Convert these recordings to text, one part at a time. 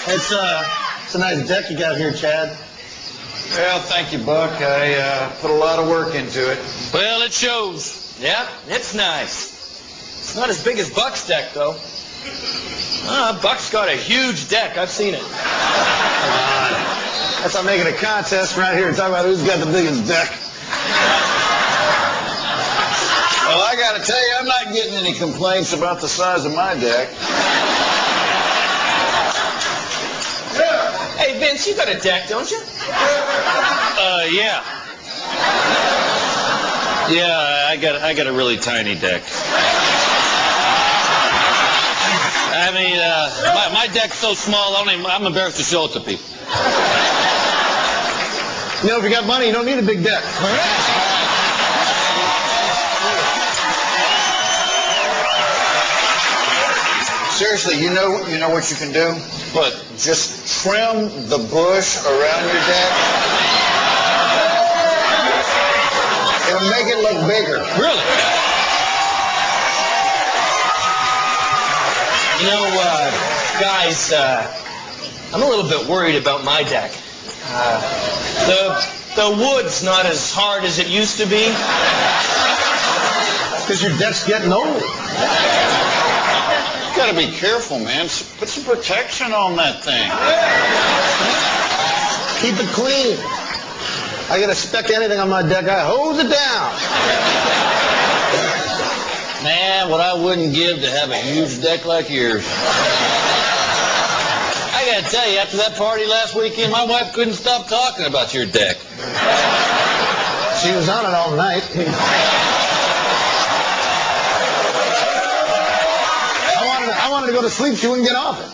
It's a nice deck you got here, Chad. Well, thank you, Buck. I put a lot of work into it. Well, it shows. Yep, it's nice. It's not as big as Buck's deck, though. Buck's got a huge deck. I've seen it. That's like making a contest right here and talking about who's got the biggest deck. Well, I got to tell you, I'm not getting any complaints about the size of my deck. Hey, Vince, you got a deck, don't you? Yeah. Yeah, I got a really tiny deck. I mean, my deck's so small, I'm embarrassed to show it to people. You know, if you got money, you don't need a big deck. Seriously, you know what you can do? What? Just trim the bush around your deck. It'll make it look bigger. Really? You know, guys, I'm a little bit worried about my deck. The wood's not as hard as it used to be. Because your deck's getting old. You gotta be careful, man. Put some protection on that thing. Keep it clean. I get a speck of anything on my deck, I hose it down. Man, what I wouldn't give to have a huge deck like yours. I gotta tell you, after that party last weekend, my wife couldn't stop talking about your deck. She was on it all night. I wanted to go to sleep. She wouldn't get off it.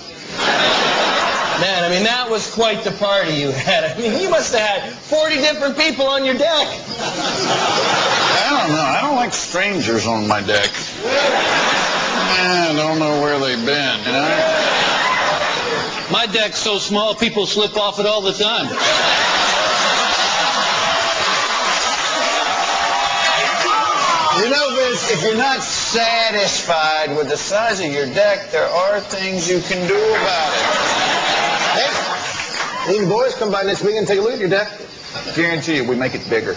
Man, I mean, that was quite the party you had. I mean, you must have had 40 different people on your deck. I don't know. I don't like strangers on my deck. I don't know where they've been, you know? My deck's so small, people slip off it all the time. You know, Vince, if you're not satisfied with the size of your deck, there are things you can do about it. Hey, you boys come by next week and take a look at your deck. Guarantee you, we make it bigger.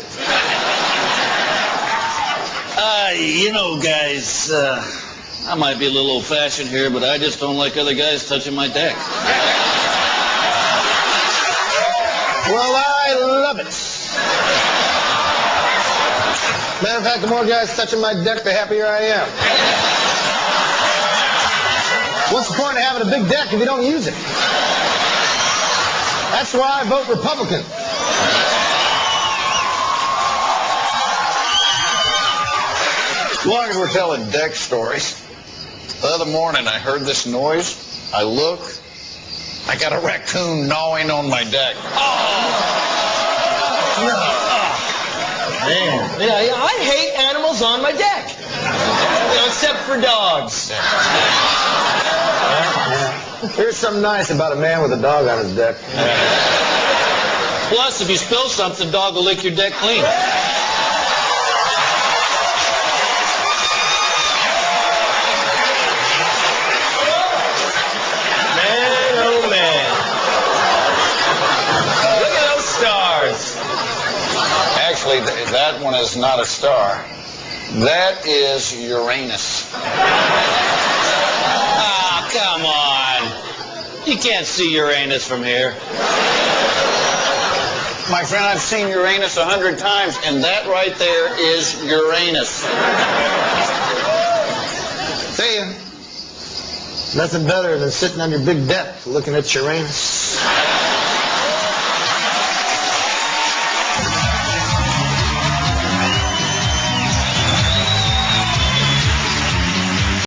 You know, guys, I might be a little old-fashioned here, but I just don't like other guys touching my deck. Well, I love it. Matter of fact, the more guys touching my deck, the happier I am. What's the point of having a big deck if you don't use it? That's why I vote Republican. As long as we're telling deck stories. The other morning, I heard this noise. I look. I got a raccoon gnawing on my deck. Man. Yeah, I hate animals on my deck. You know, except for dogs. Here's something nice about a man with a dog on his deck. Plus, if you spill something, the dog will lick your deck clean. Man, oh man. Look at those stars. Actually, that one is not a star. That is Uranus. Ah, come on. You can't see Uranus from here. My friend, I've seen Uranus 100 times, and that right there is Uranus. See ya. Nothing better than sitting on your big deck looking at Uranus.